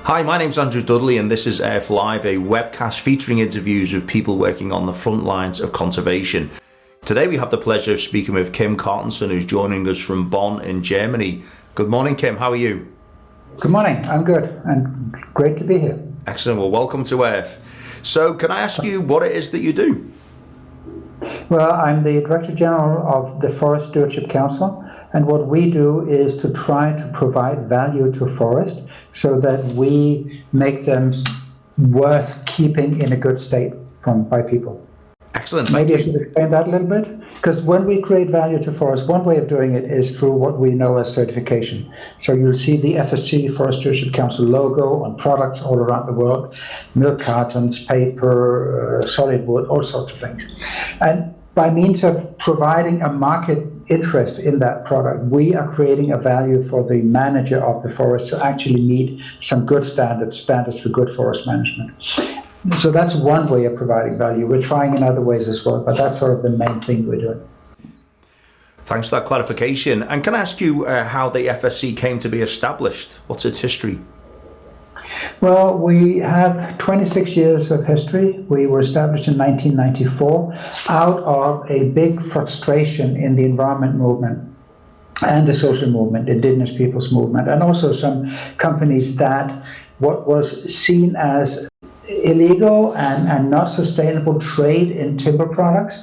Hi, my name's Andrew Dudley and this is Earth Live, a webcast featuring interviews with people working on the front lines of conservation. Today we have the pleasure of speaking with Kim Cartensen, who's joining us from Bonn in Germany. Good morning, Kim. How are you? Good morning. I'm good and great to be here. Excellent. Well, welcome to Earth. So can I ask you what it is that you do? Well, I'm the Director General of the Forest Stewardship Council, and what we do is to try to provide value to forest so that we make them worth keeping in a good state by people. Excellent. Maybe I should explain that a little bit. Because when we create value to forests, one way of doing it is through what we know as certification. So you'll see the FSC, Forest Stewardship Council logo on products all around the world, milk cartons, paper, solid wood, all sorts of things. And by means of providing a market interest in that product, we are creating a value for the manager of the forest to actually meet some good standards for good forest management. So that's one way of providing value. We're trying in other ways as well, but that's sort of the main thing we're doing. Thanks for that clarification. And can I ask you how the FSC came to be established? What's its history? Well, we have 26 years of history. We were established in 1994 out of a big frustration in the environment movement and the social movement, indigenous peoples movement, and also some companies that what was seen as illegal and not sustainable trade in timber products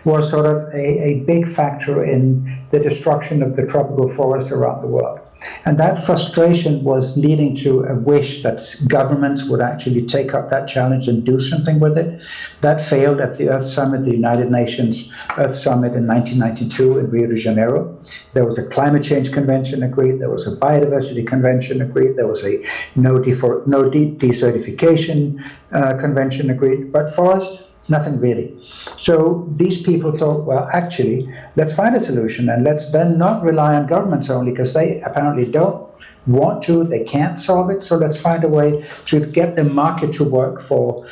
was sort of a big factor in the destruction of the tropical forests around the world. And that frustration was leading to a wish that governments would actually take up that challenge and do something with it. That failed at the Earth Summit, the United Nations Earth Summit in 1992 in Rio de Janeiro. There was a climate change convention agreed, there was a biodiversity convention agreed, there was a no desertification convention agreed, but forest, nothing really. So these people thought, well, actually, let's find a solution and let's then not rely on governments only because they apparently don't want to, they can't solve it. So let's find a way to get the market to work for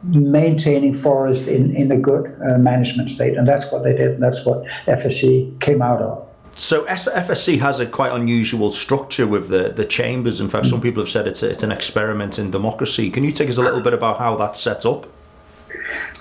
maintaining forest in a good management state. And that's what they did. And that's what FSC came out of. So FSC has a quite unusual structure with the chambers. In fact, some people have said it's an experiment in democracy. Can you take us a little bit about how that's set up?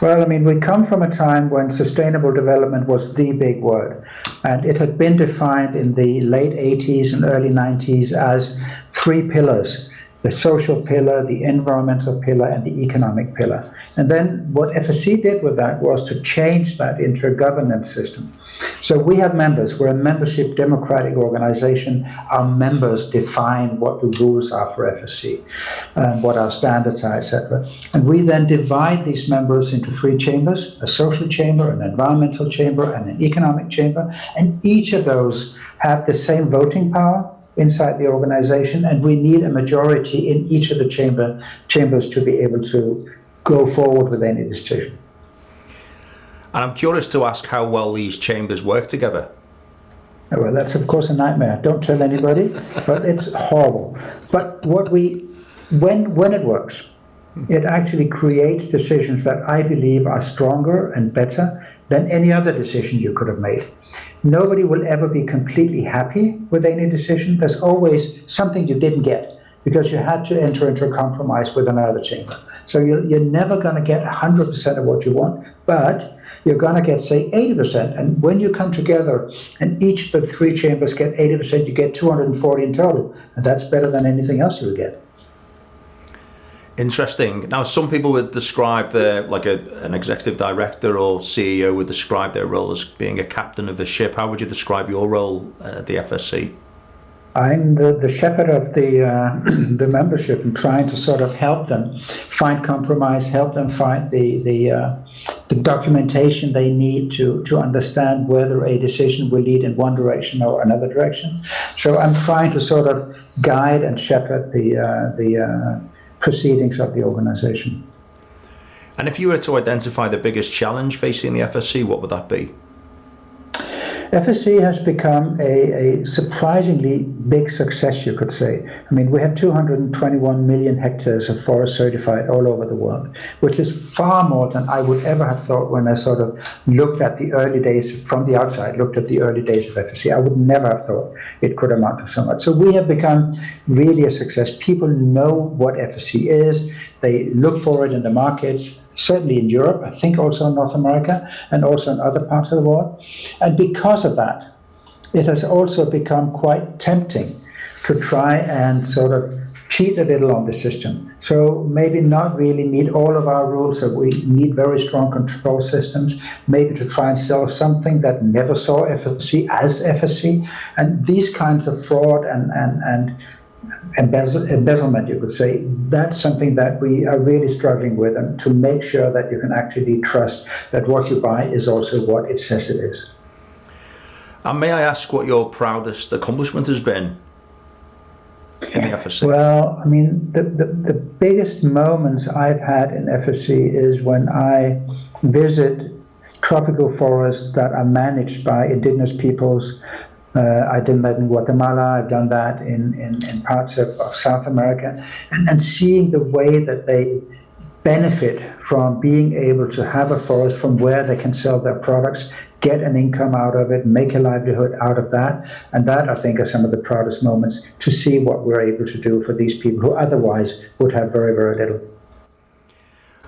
Well, I mean, we come from a time when sustainable development was the big word, and it had been defined in the late 80s and early 90s as three pillars: the social pillar, the environmental pillar, and the economic pillar. And then what FSC did with that was to change that into a governance system. So we have members. We're a membership democratic organization. Our members define what the rules are for FSC, what our standards are, etc. And we then divide these members into three chambers: a social chamber, an environmental chamber, and an economic chamber. And each of those have the same voting power inside the organization, and we need a majority in each of the chambers to be able to go forward with any decision. And I'm curious to ask how well these chambers work together. Well, that's of course a nightmare. Don't tell anybody, but it's horrible. But when it works, it actually creates decisions that I believe are stronger and better than any other decision you could have made. Nobody will ever be completely happy with any decision. There's always something you didn't get because you had to enter into a compromise with another chamber. So you're never going to get 100% of what you want, but you're going to get, say, 80%. And when you come together and each of the three chambers get 80%, you get 240 in total. And that's better than anything else you would get. Interesting. Now, some people would describe an executive director or CEO would describe their role as being a captain of a ship. How would you describe your role at the FSC? I'm the shepherd of the membership and trying to sort of help them find compromise, help them find the documentation they need to understand whether a decision will lead in one direction or another direction. So I'm trying to sort of guide and shepherd the proceedings of the organization. And if you were to identify the biggest challenge facing the FSC, what would that be? FSC has become a surprisingly big success, you could say. I mean, we have 221 million hectares of forest certified all over the world, which is far more than I would ever have thought when I sort of looked at the early days from the outside, looked at the early days of FSC. I would never have thought it could amount to so much. So we have become really a success. People know what FSC is. They look for it in the markets, certainly in Europe, I think also in North America, and also in other parts of the world. And because of that, it has also become quite tempting to try and sort of cheat a little on the system. So maybe not really meet all of our rules, so we need very strong control systems, maybe to try and sell something that never saw FSC as FSC. And these kinds of fraud and embezzlement, you could say, that's something that we are really struggling with, and to make sure that you can actually trust that what you buy is also what it says it is. And may I ask what your proudest accomplishment has been in the FSC? Well, I mean, the biggest moments I've had in FSC is when I visit tropical forests that are managed by indigenous peoples. I did that in Guatemala, I've done that in parts of South America, and seeing the way that they benefit from being able to have a forest from where they can sell their products, get an income out of it, make a livelihood out of that. And that, I think, are some of the proudest moments, to see what we're able to do for these people who otherwise would have very, very little.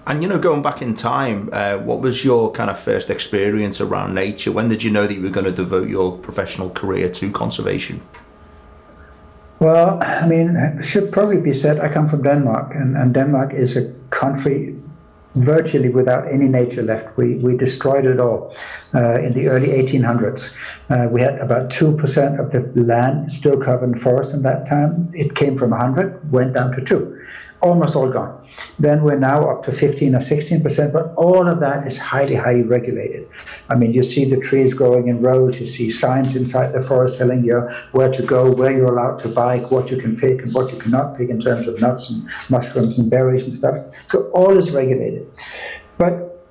And, you know, going back in time, what was your kind of first experience around nature? When did you know that you were going to devote your professional career to conservation? Well, I mean, it should probably be said, I come from Denmark, and Denmark is a country virtually without any nature left. We destroyed it all in the early 1800s. We had about 2% of the land still covered in forest in that time. It came from 100, went down to 2. Almost all gone. Then we're now up to 15 or 16%, but all of that is highly, highly regulated. I mean, you see the trees growing in rows, you see signs inside the forest telling you where to go, where you're allowed to bike, what you can pick and what you cannot pick in terms of nuts and mushrooms and berries and stuff. So all is regulated. But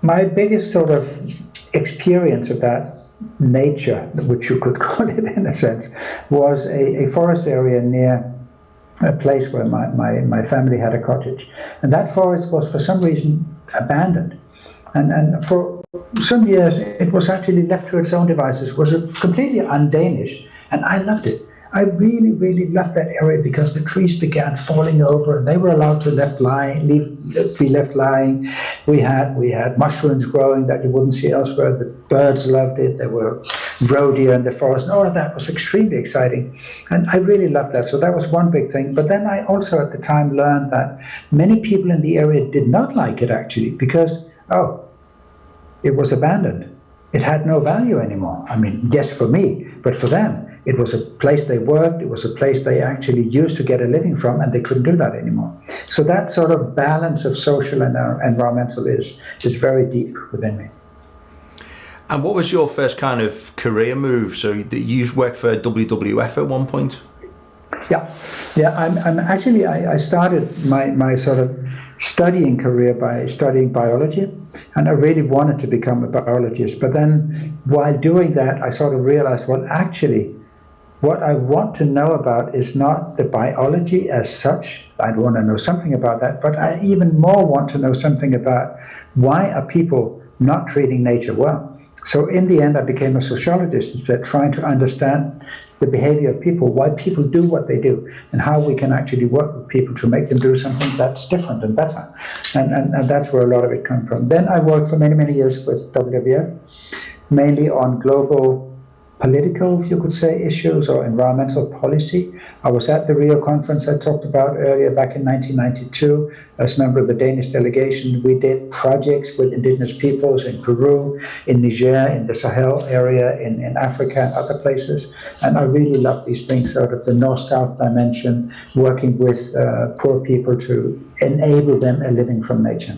my biggest sort of experience of that nature, which you could call it in a sense, was a forest area near a place where my family had a cottage. And that forest was for some reason abandoned. And for some years it was actually left to its own devices. It was completely un-Danish, and I loved it. I really, really loved that area because the trees began falling over and they were allowed to be left lying. We had mushrooms growing that you wouldn't see elsewhere. The birds loved it. There were roe deer in the forest, and all of that was extremely exciting. And I really loved that. So that was one big thing. But then I also at the time learned that many people in the area did not like it actually because, it was abandoned. It had no value anymore. I mean, yes, for me, but for them, it was a place they worked, it was a place they actually used to get a living from, and they couldn't do that anymore. So that sort of balance of social and environmental is very deep within me. And what was your first kind of career move? So you worked for WWF at one point? Yeah. I'm actually, I started my sort of studying career by studying biology, and I really wanted to become a biologist. But then while doing that, I sort of realized, well, actually, what I want to know about is not the biology as such. I want to know something about that, but I even more want to know something about why are people not treating nature well. So in the end, I became a sociologist instead, trying to understand the behavior of people, why people do what they do, and how we can actually work with people to make them do something that's different and better. And that's where a lot of it comes from. Then I worked for many, many years with WWF, mainly on global political, you could say, issues or environmental policy. I was at the Rio conference I talked about earlier back in 1992 as member of the Danish delegation. We did projects with indigenous peoples in Peru, in Niger, in the Sahel area, in Africa and other places. And I really love these things, sort of the north-south dimension, working with poor people to enable them a living from nature.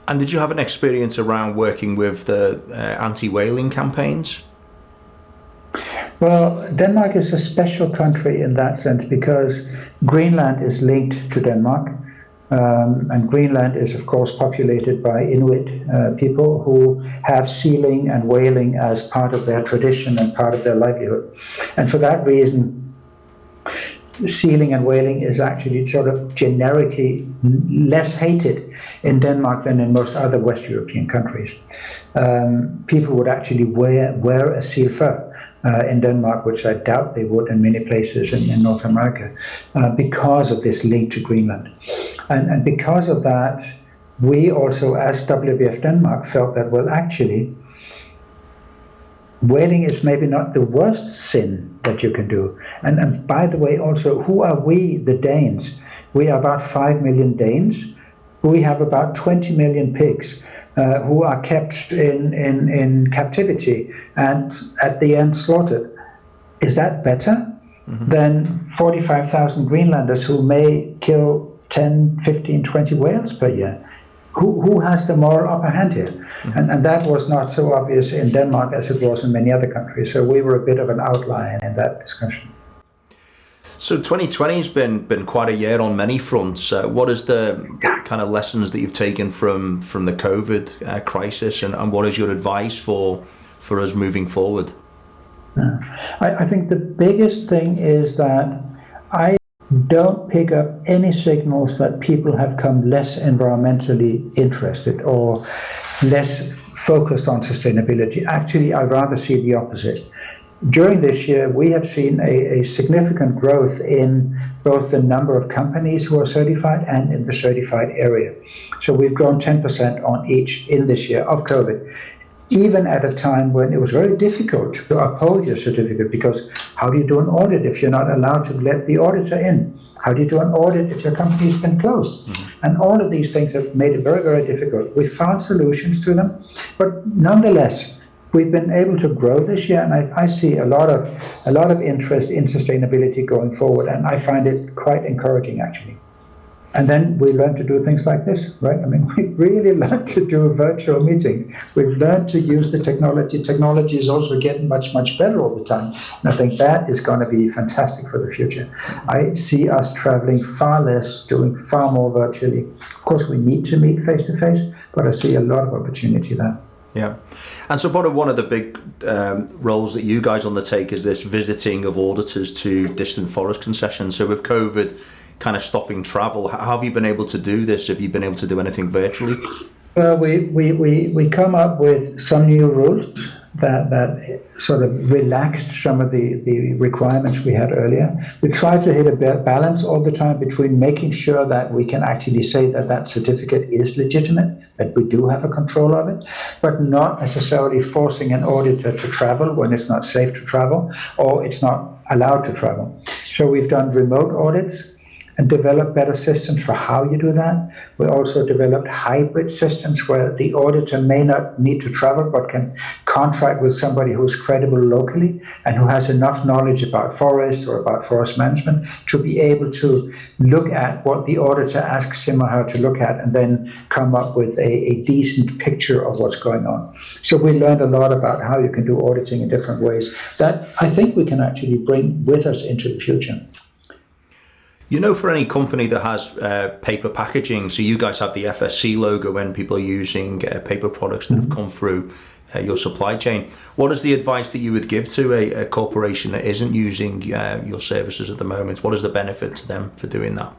And did you have an experience around working with the anti-whaling campaigns? Well, Denmark is a special country in that sense because Greenland is linked to Denmark. And Greenland is, of course, populated by Inuit people who have sealing and whaling as part of their tradition and part of their livelihood. And for that reason, sealing and whaling is actually sort of generically less hated in Denmark than in most other West European countries. People would actually wear a seal fur in Denmark, which I doubt they would in many places in North America, because of this link to Greenland. And because of that, we also, as WWF Denmark, felt that, well, actually, whaling is maybe not the worst sin that you can do. And by the way, also, who are we, the Danes? We are about 5 million Danes. We have about 20 million pigs who are kept in captivity and at the end slaughtered. Is that better than 45,000 Greenlanders who may kill 10, 15, 20 whales per year? Who has the moral upper hand here? And that was not so obvious in Denmark as it was in many other countries. So we were a bit of an outlier in that discussion. So 2020 has been quite a year on many fronts. What is the kind of lessons that you've taken from the COVID crisis, and what is your advice for us moving forward? I think the biggest thing is that I don't pick up any signals that people have come less environmentally interested or less focused on sustainability. Actually, I'd rather see the opposite. During this year, we have seen a significant growth in both the number of companies who are certified and in the certified area. So we've grown 10% on each in this year of COVID, even at a time when it was very difficult to uphold your certificate, because how do you do an audit if you're not allowed to let the auditor in? How do you do an audit if your company's been closed? And all of these things have made it very, very difficult. We found solutions to them, but nonetheless, we've been able to grow this year, and I see a lot of interest in sustainability going forward, and I find it quite encouraging, actually. And then we learned to do things like this, right? I mean, we really learned to do virtual meetings. We've learned to use the technology. Technology is also getting much, much better all the time. And I think that is going to be fantastic for the future. I see us traveling far less, doing far more virtually. Of course, we need to meet face to face, but I see a lot of opportunity there. Yeah. And so part of one of the big roles that you guys undertake is this visiting of auditors to distant forest concessions. So with COVID kind of stopping travel, how have you been able to do this? Have you been able to do anything virtually? Well, we come up with some new rules that sort of relaxed some of the requirements we had earlier. We try to hit a balance all the time between making sure that we can actually say that that certificate is legitimate, that we do have a control of it, but not necessarily forcing an auditor to travel when it's not safe to travel or it's not allowed to travel. So we've done remote audits and develop better systems for how you do that. We also developed hybrid systems where the auditor may not need to travel but can contract with somebody who's credible locally and who has enough knowledge about forest or about forest management to be able to look at what the auditor asks him or her to look at and then come up with a decent picture of what's going on. So we learned a lot about how you can do auditing in different ways that I think we can actually bring with us into the future. You know, for any company that has paper packaging, so you guys have the FSC logo when people are using paper products that have come through your supply chain. What is the advice that you would give to a corporation that isn't using your services at the moment? What is the benefit to them for doing that?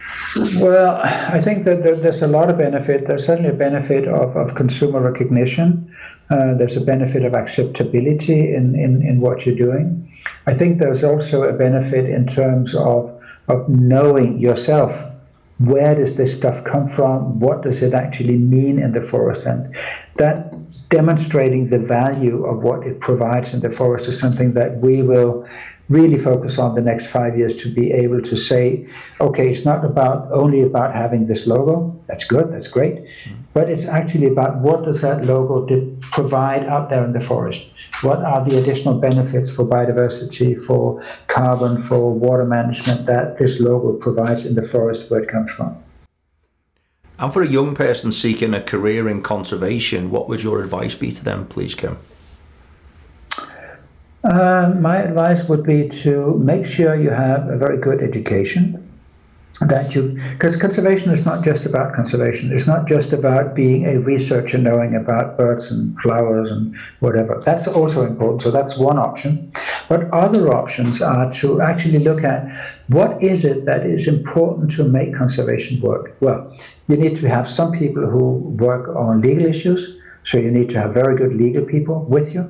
Well, I think that there's a lot of benefit. There's certainly a benefit of consumer recognition. There's a benefit of acceptability in what you're doing. I think there's also a benefit in terms of knowing yourself, where does this stuff come from, what does it actually mean in the forest, and that demonstrating the value of what it provides in the forest is something that we will really focus on the next 5 years, to be able to say, okay, it's not only about having this logo, that's good, that's great, but it's actually about what does that logo provide out there in the forest. What are the additional benefits for biodiversity, for carbon, for water management that this logo provides in the forest where it comes from? And for a young person seeking a career in conservation, what would your advice be to them, please, Kim? My advice would be to make sure you have a very good education. because conservation is not just about conservation. It's not just about being a researcher knowing about birds and flowers and whatever. That's also important. So that's one option. But other options are to actually look at what is it that is important to make conservation work. Well, you need to have some people who work on legal issues. So you need to have very good legal people with you.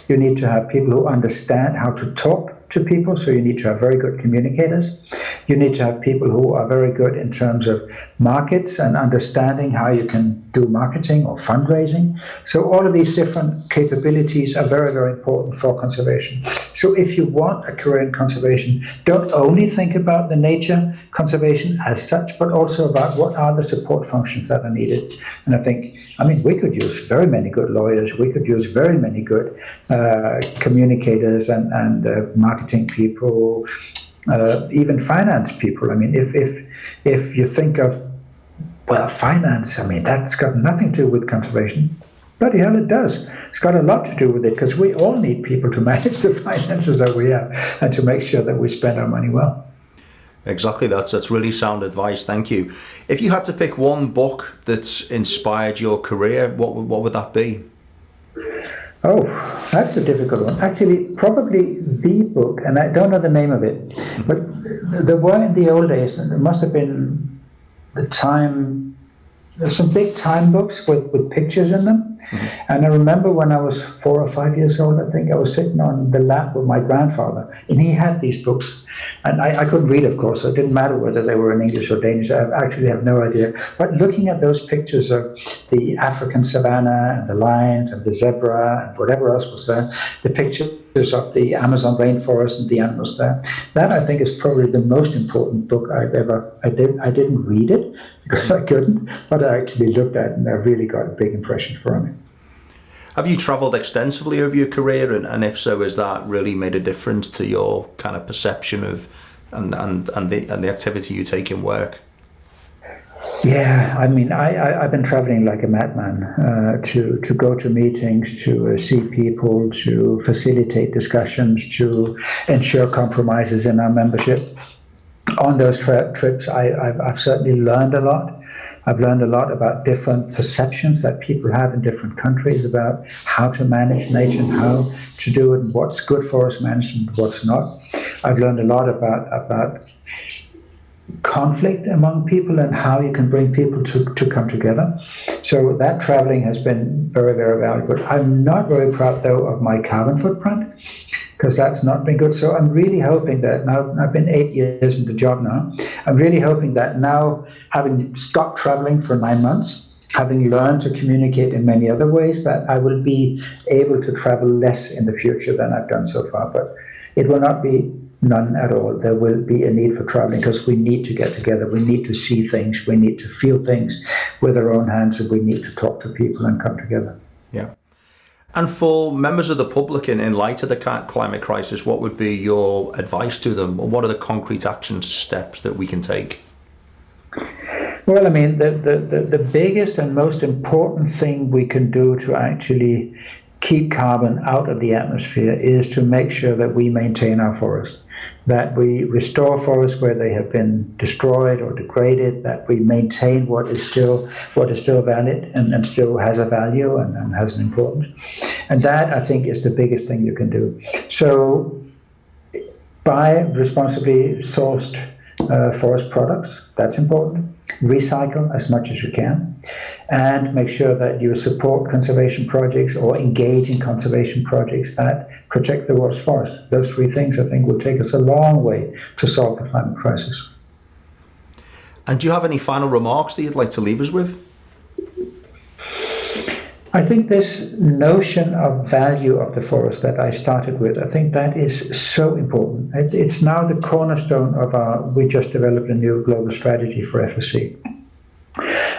You need to have people who understand how to talk to people. So you need to have very good communicators. You need to have people who are very good in terms of markets and understanding how you can do marketing or fundraising. So all of these different capabilities are very, very important for conservation. So if you want a career in conservation, don't only think about the nature conservation as such, but also about what are the support functions that are needed. And I mean, we could use very many good lawyers. We could use very many good communicators and marketing people, even finance people. I mean, if you think of, well, finance, I mean, that's got nothing to do with conservation. Bloody hell, it does. It's got a lot to do with it, because we all need people to manage the finances that we have and to make sure that we spend our money well. Exactly, that's really sound advice. Thank you. If you had to pick one book that's inspired your career, what would that be? Oh, that's a difficult one. Actually, probably the book, and I don't know the name of it, but there were in the old days, and it must have been the time, there's some big time books with pictures in them. Mm-hmm. And I remember when I was 4 or 5 years old, I think I was sitting on the lap with my grandfather, and he had these books. And I couldn't read, of course, so it didn't matter whether they were in English or Danish. I actually have no idea. But looking at those pictures of the African savanna and the lions and the zebra and whatever else was there, the pictures of the Amazon rainforest and the animals there, that I think is probably the most important book I didn't read it because I couldn't, but I actually looked at it and I really got a big impression from it. Have you travelled extensively over your career, and if so, has that really made a difference to your kind of perception of and the activity you take in work? Yeah, I mean, I've been traveling like a madman to go to meetings, to see people, to facilitate discussions, to ensure compromises in our membership. On those trips, I've certainly learned a lot. I've learned a lot about different perceptions that people have in different countries about how to manage nature and how to do it and what's good forest management and what's not. I've learned a lot about conflict among people and how you can bring people to come together. So that traveling has been very, very valuable. I'm not very proud, though, of my carbon footprint, because that's not been good. So I'm really hoping that now, I've been 8 years in the job now, I'm really hoping that now, having stopped traveling for 9 months, having learned to communicate in many other ways, that I will be able to travel less in the future than I've done so far. But it will not be none at all. There will be a need for traveling because we need to get together. We need to see things. We need to feel things with our own hands, and we need to talk to people and come together. Yeah. And for members of the public, in light of the climate crisis, what would be your advice to them? What are the concrete action steps that we can take? Well, I mean, the biggest and most important thing we can do to actually keep carbon out of the atmosphere is to make sure that we maintain our forests, that we restore forests where they have been destroyed or degraded, that we maintain what is still valid and still has a value and has an importance. And that, I think, is the biggest thing you can do. So buy responsibly sourced forest products. That's important. Recycle as much as you can, and make sure that you support conservation projects or engage in conservation projects that protect the world's forests. Those three things, I think, will take us a long way to solve the climate crisis. And do you have any final remarks that you'd like to leave us with? I think this notion of value of the forest that I started with, I think that is so important. It's now the cornerstone of we just developed a new global strategy for FSC.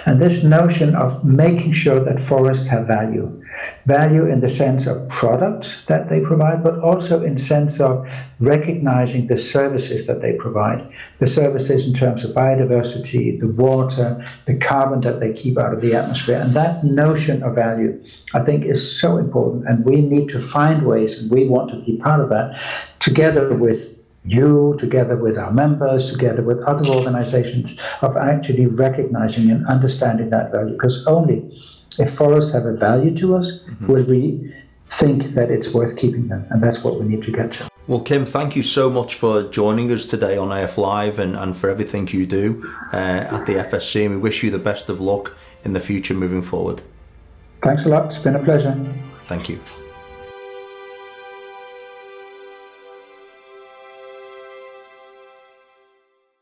And this notion of making sure that forests have value in the sense of products that they provide, but also in sense of recognizing the services that they provide, the services in terms of biodiversity, the water, the carbon that they keep out of the atmosphere. And that notion of value, I think, is so important. And we need to find ways, and we want to be part of that, together with you, together with our members, together with other organizations, of actually recognizing and understanding that value. Because only if forests have a value to us will we think that it's worth keeping them. And that's what we need to get to. Well, Kim, thank you so much for joining us today on AF Live and for everything you do at the FSC. And we wish you the best of luck in the future moving forward. Thanks a lot. It's been a pleasure. Thank you.